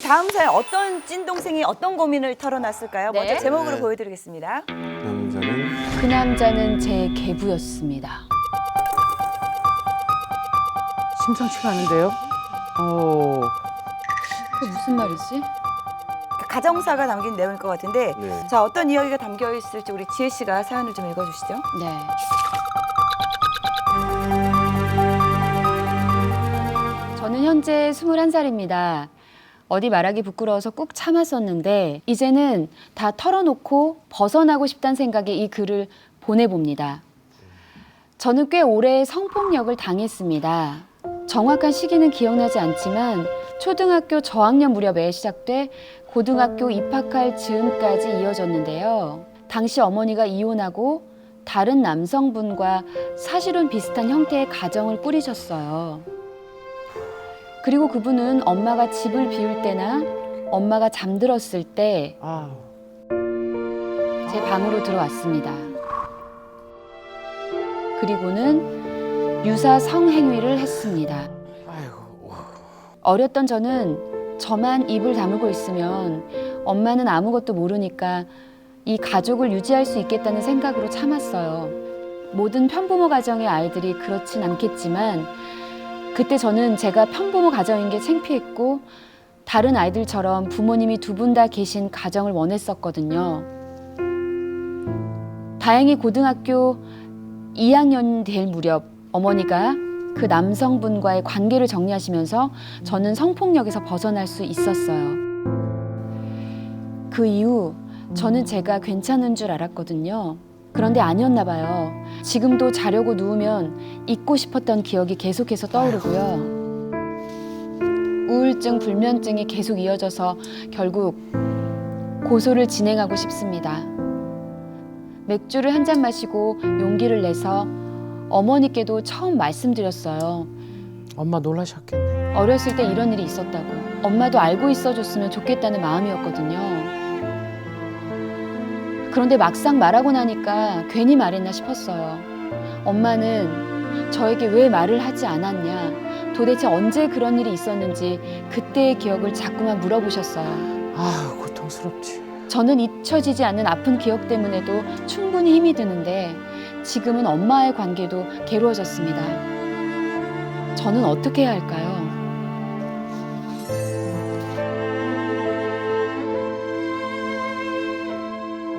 다음 사연 어떤 찐동생이 어떤 고민을 털어놨을까요? 네. 먼저 제목으로 네. 보여드리겠습니다. 남자는 그 남자는 제 계부였습니다. 심상치가 않은데요? 그게 무슨 말이지? 가정사가 담긴 내용일 것 같은데 네. 자 어떤 이야기가 담겨 있을지 우리 지혜 씨가 사연을 좀 읽어주시죠. 네. 저는 현재 21살입니다. 어디 말하기 부끄러워서 꾹 참았었는데 이제는 다 털어놓고 벗어나고 싶다는 생각에 이 글을 보내봅니다. 저는 꽤 오래 성폭력을 당했습니다. 정확한 시기는 기억나지 않지만 초등학교 저학년 무렵에 시작돼 고등학교 입학할 즈음까지 이어졌는데요. 당시 어머니가 이혼하고 다른 남성분과 사실은 비슷한 형태의 가정을 꾸리셨어요. 그리고 그분은 엄마가 집을 비울 때나 엄마가 잠들었을 때 제 방으로 들어왔습니다. 그리고는 유사 성행위를 했습니다. 아이고. 어렸던 저는 저만 입을 다물고 있으면 엄마는 아무것도 모르니까 이 가족을 유지할 수 있겠다는 생각으로 참았어요. 모든 편부모 가정의 아이들이 그렇진 않겠지만 그때 저는 제가 편부모 가정인 게 창피했고 다른 아이들처럼 부모님이 두 분 다 계신 가정을 원했었거든요. 다행히 고등학교 2학년 될 무렵 어머니가 그 남성분과의 관계를 정리하시면서 저는 성폭력에서 벗어날 수 있었어요. 그 이후 저는 제가 괜찮은 줄 알았거든요. 그런데 아니었나 봐요. 지금도 자려고 누우면 잊고 싶었던 기억이 계속해서 떠오르고요. 우울증, 불면증이 계속 이어져서 결국 고소를 진행하고 싶습니다. 맥주를 한 잔 마시고 용기를 내서 어머니께도 처음 말씀드렸어요. 엄마 놀라셨겠네. 어렸을 때 이런 일이 있었다고. 엄마도 알고 있어줬으면 좋겠다는 마음이었거든요. 그런데 막상 말하고 나니까 괜히 말했나 싶었어요. 엄마는 저에게 왜 말을 하지 않았냐, 도대체 언제 그런 일이 있었는지 그때의 기억을 자꾸만 물어보셨어요. 고통스럽지. 저는 잊혀지지 않는 아픈 기억 때문에도 충분히 힘이 드는데 지금은 엄마의 관계도 괴로워졌습니다. 저는 어떻게 해야 할까요?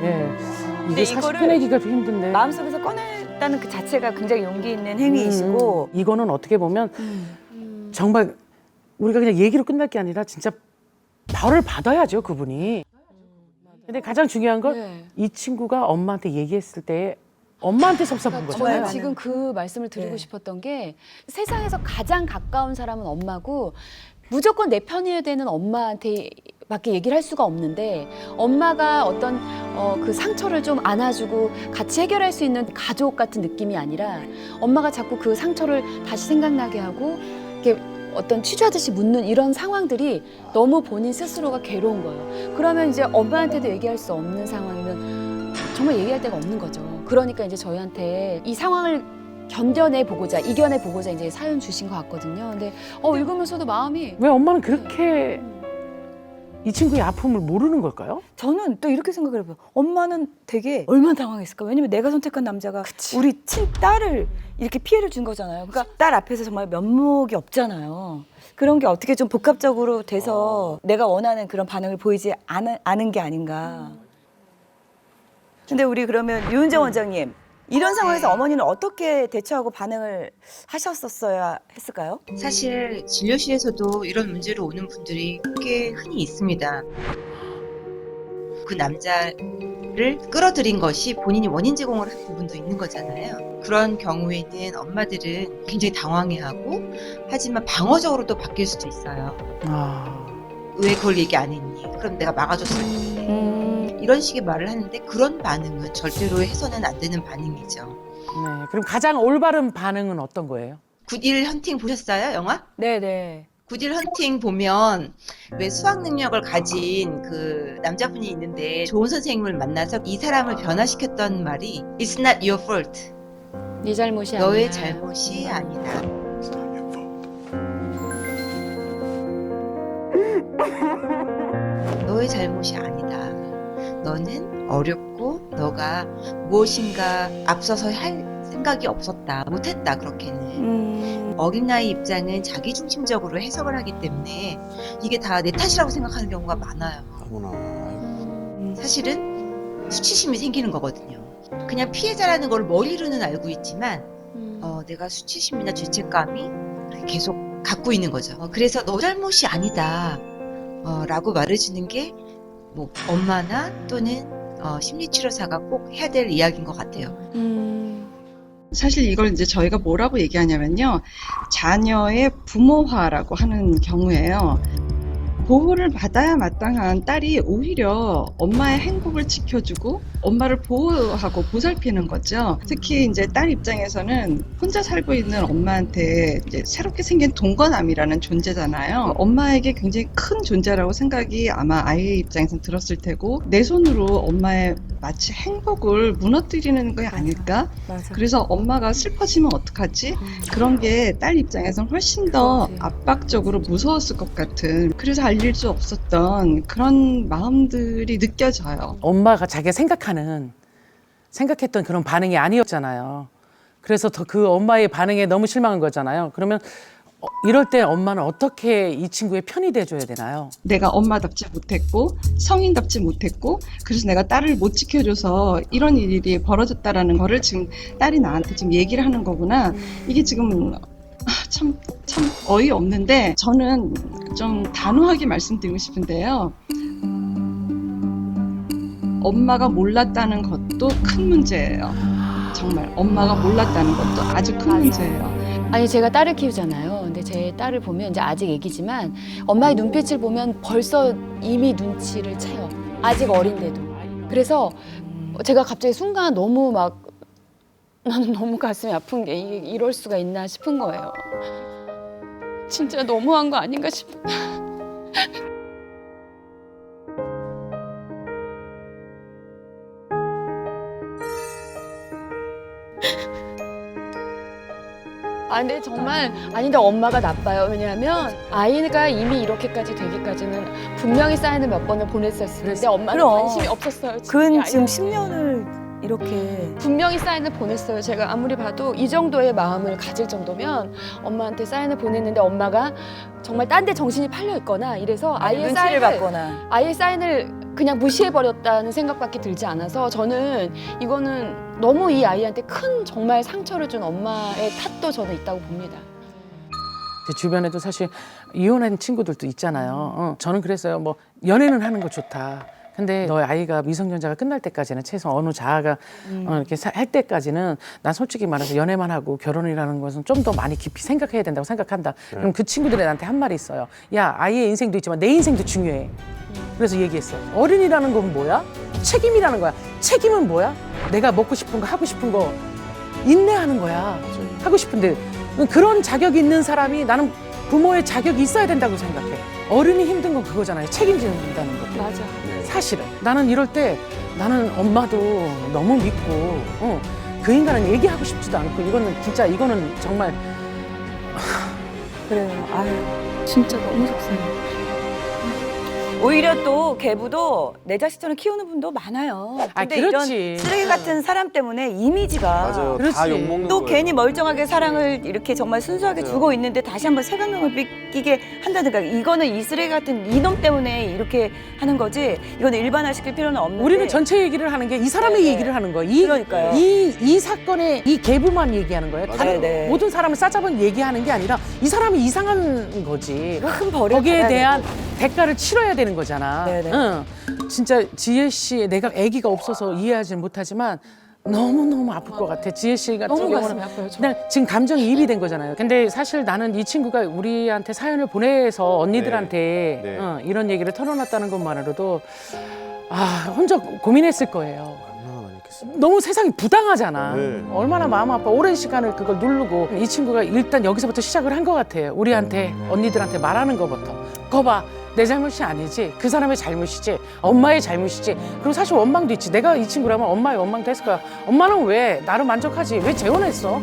예. 근데 이게 사실 이거를 꺼내기가 좀 힘든데. 마음속에서 꺼냈다는 그 자체가 굉장히 용기 있는 행위이시고 이거는 어떻게 보면 정말 우리가 그냥 얘기로 끝날 게 아니라 진짜 벌을 받아야죠, 그분이. 근데 가장 중요한 건 이 네. 친구가 엄마한테 얘기했을 때 엄마한테 섭섭한 거잖아요. 저는 지금 그 말씀을 드리고 네. 싶었던 게 세상에서 가장 가까운 사람은 엄마고 무조건 내 편이어야 되는 엄마한테 밖에 얘기를 할 수가 없는데 엄마가 어떤 그 상처를 좀 안아주고 같이 해결할 수 있는 가족 같은 느낌이 아니라 엄마가 자꾸 그 상처를 다시 생각나게 하고 이렇게 어떤 취조하듯이 묻는 이런 상황들이 너무 본인 스스로가 괴로운 거예요. 그러면 이제 엄마한테도 얘기할 수 없는 상황이면 정말 얘기할 데가 없는 거죠. 그러니까 이제 저희한테 이 상황을 견뎌내 보고자, 이겨내 보고자 이제 사연 주신 것 같거든요. 근데 읽으면서도 마음이 왜 엄마는 그렇게 이 친구의 아픔을 모르는 걸까요? 저는 또 이렇게 생각을 해봐요. 엄마는 되게 얼마나 당황했을까. 왜냐면 내가 선택한 남자가 우리 친딸을 이렇게 피해를 준 거잖아요. 그러니까 딸 앞에서 정말 면목이 없잖아요. 그런 게 어떻게 좀 복합적으로 돼서 내가 원하는 그런 반응을 보이지 않은 게 아닌가. 근데 우리 그러면 유은정 원장님 이런 상황에서 어머니는 어떻게 대처하고 반응을 하셨었어야 했을까요? 사실 진료실에서도 이런 문제로 오는 분들이 꽤 흔히 있습니다. 그 남자를 끌어들인 것이 본인이 원인 제공을 한 부분도 있는 거잖아요. 그런 경우에는 엄마들은 굉장히 당황해하고 하지만 방어적으로도 바뀔 수도 있어요. 왜 그걸 얘기 안 했니? 그럼 내가 막아줬을 텐데. 이런 식의 말을 하는데 그런 반응은 절대로 해서는 안 되는 반응이죠. 네. 그럼 가장 올바른 반응은 어떤 거예요? 굿윌 헌팅 보셨어요? 영화? 네네. 굿윌 헌팅 보면 왜 수학 능력을 가진 그 남자분이 있는데 좋은 선생님을 만나서 이 사람을 변화시켰던 말이 It's not your fault. 네 잘못이 아니야. 너의 잘못이 아니다. It's not your fault. 너의 잘못이 아니다. 너는 어렵고 너가 무엇인가 앞서서 할 생각이 없었다. 못했다. 그렇게는. 어린 나이 입장은 자기중심적으로 해석을 하기 때문에 이게 다 내 탓이라고 생각하는 경우가 많아요. 어머나. 아이고. 사실은 수치심이 생기는 거거든요. 그냥 피해자라는 걸 머리로는 알고 있지만 내가 수치심이나 죄책감이 계속 갖고 있는 거죠. 그래서 너 잘못이 아니다 라고 말해주는 게 뭐 엄마나 또는 심리치료사가 꼭 해야 될 이야기인 것 같아요. 사실 이걸 이제 저희가 뭐라고 얘기하냐면요. 자녀의 부모화라고 하는 경우에요. 보호를 받아야 마땅한 딸이 오히려 엄마의 행복을 지켜주고 엄마를 보호하고 보살피는 거죠. 특히 이제 딸 입장에서는 혼자 살고 있는 엄마한테 이제 새롭게 생긴 동거남이라는 존재잖아요. 엄마에게 굉장히 큰 존재라고 생각이 아마 아이의 입장에서는 들었을 테고 내 손으로 엄마의 마치 행복을 무너뜨리는 게 아닐까? 맞아. 그래서 엄마가 슬퍼지면 어떡하지? 그런 게 딸 입장에서는 훨씬 더 그렇지. 압박적으로 무서웠을 것 같은, 그래서 알릴 수 없었던 그런 마음들이 느껴져요. 엄마가 자기가 생각했던 그런 반응이 아니었잖아요. 그래서 더 그 엄마의 반응에 너무 실망한 거잖아요. 그러면 이럴 때 엄마는 어떻게 이 친구의 편이 돼줘야 되나요? 내가 엄마답지 못했고 성인답지 못했고 그래서 내가 딸을 못 지켜줘서 이런 일이 벌어졌다라는 거를 지금 딸이 나한테 지금 얘기를 하는 거구나. 이게 지금 참 어이없는데 저는 좀 단호하게 말씀드리고 싶은데요. 엄마가 몰랐다는 것도 큰 문제예요. 정말 엄마가 몰랐다는 것도 아주 큰 맞아요. 문제예요. 아니 제가 딸을 키우잖아요. 근데 제 딸을 보면 이제 아직 애기지만 엄마의 눈빛을 보면 벌써 이미 눈치를 채요. 아직 어린데도. 그래서 제가 갑자기 순간 너무 막 나는 너무 가슴이 아픈 게 이게 이럴 수가 있나 싶은 거예요. 진짜 너무한 거 아닌가 싶어. 아 근데 정말 아닌데 엄마가 나빠요. 왜냐하면 아이가 이미 이렇게까지 되기까지는 분명히 사인을 몇 번을 보냈었을 텐데 엄마는 그럼. 관심이 없었어요. 근 아이한테. 지금 10년을 이렇게 분명히 사인을 보냈어요. 제가 아무리 봐도 이 정도의 마음을 가질 정도면 엄마한테 사인을 보냈는데 엄마가 정말 딴 데 정신이 팔려 있거나 이래서 아이의 눈치를 사인을 받거나. 아이의 사인을 그냥 무시해버렸다는 생각밖에 들지 않아서 저는 이거는 너무 이 아이한테 큰 정말 상처를 준 엄마의 탓도 저는 있다고 봅니다. 제 주변에도 사실 이혼한 친구들도 있잖아요. 저는 그랬어요. 뭐 연애는 하는 거 좋다. 근데 너의 아이가 미성년자가 끝날 때까지는 최소 어느 자아가 이렇게 할 때까지는 난 솔직히 말해서 연애만 하고 결혼이라는 것은 좀 더 많이 깊이 생각해야 된다고 생각한다. 그럼 그 친구들이 나한테 한 말이 있어요. 야, 아이의 인생도 있지만 내 인생도 중요해. 그래서 얘기했어. 어른이라는 건 뭐야? 책임이라는 거야. 책임은 뭐야? 내가 먹고 싶은 거 하고 싶은 거 인내하는 거야. 하고 싶은데 그런 자격이 있는 사람이 나는 부모의 자격이 있어야 된다고 생각해. 어른이 힘든 건 그거잖아요. 책임진다는 것도. 맞아. 사실은 나는 이럴 때 나는 엄마도 너무 믿고 그 인간은 얘기하고 싶지도 않고 이거는 정말 그래요. 아유, 진짜 너무 속상해. 오히려 또 계부도 내 자식처럼 키우는 분도 많아요. 아, 근데 그렇지. 이런 쓰레기 같은 사람 때문에 이미지가 맞아요. 다 그렇지. 욕먹는 또 거예요. 괜히 멀쩡하게 사랑을 이렇게 정말 순수하게 맞아요. 주고 있는데 다시 한번 색안경을 끼게 한다든가 이거는 이 쓰레기 같은 이놈 때문에 이렇게 하는 거지 이거는 일반화시킬 필요는 없는데 우리는 전체 얘기를 하는 게 이 사람의 네네. 얘기를 하는 거야. 그러니까요. 이 사건의 이 계부만 얘기하는 거예요. 다른 네네. 모든 사람을 싸잡은 얘기하는 게 아니라 이 사람이 이상한 거지. 큰 벌을 거기에 받아야 대한 되고. 대가를 치러야 되는 거잖아. 네네. 응. 진짜 지혜 씨, 내가 아기가 없어서 이해하지 못하지만 너무너무 아플 것 같아. 지혜 씨 같은 너무 경우는 가슴이 아파요. 저. 그냥 지금 감정이입이 된 거잖아요. 근데 사실 나는 이 친구가 우리한테 사연을 보내서 언니들한테 네. 네. 이런 얘기를 털어놨다는 것만으로도 혼자 고민했을 거예요. 얼마나 많이 했겠어요. 너무 세상이 부당하잖아. 네. 얼마나 마음 아파. 오랜 시간을 그걸 누르고 이 친구가 일단 여기서부터 시작을 한 것 같아요. 우리한테 언니들한테 말하는 것부터. 거 봐. 내 잘못이 아니지. 그 사람의 잘못이지. 엄마의 잘못이지. 그리고 사실 원망도 있지. 내가 이 친구라면 엄마의 원망도 했을 거야. 엄마는 왜 나를 만족하지? 왜 재혼했어?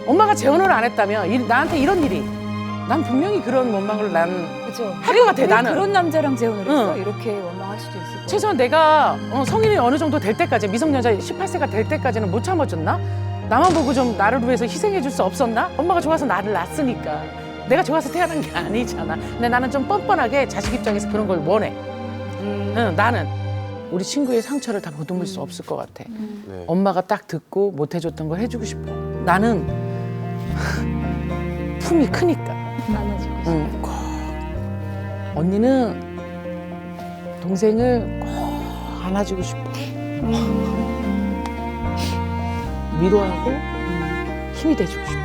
엄마가 재혼을 안 했다면 나한테 이런 일이. 난 분명히 그런 원망을 난 그죠. 할 것 같아, 왜 나는. 그런 남자랑 재혼을 했어? 응. 이렇게 원망할 수도 있을 거야. 최소한 내가 성인이 어느 정도 될 때까지, 미성년자 18세가 될 때까지는 못 참아줬나? 나만 보고 좀 나를 위해서 희생해 줄 수 없었나? 엄마가 좋아서 나를 낳았으니까. 내가 좋아서 태어난 게 아니잖아. 근데 나는 좀 뻔뻔하게 자식 입장에서 그런 걸 원해. 응, 나는. 우리 친구의 상처를 다 보듬을 수 없을 것 같아. 네. 엄마가 딱 듣고 못 해줬던 걸 해주고 싶어. 나는 품이 크니까. 나눠주고 싶어. 응, 꼭. 언니는 동생을 꼭 안아주고 싶어. 위로하고 힘이 돼주고 싶어.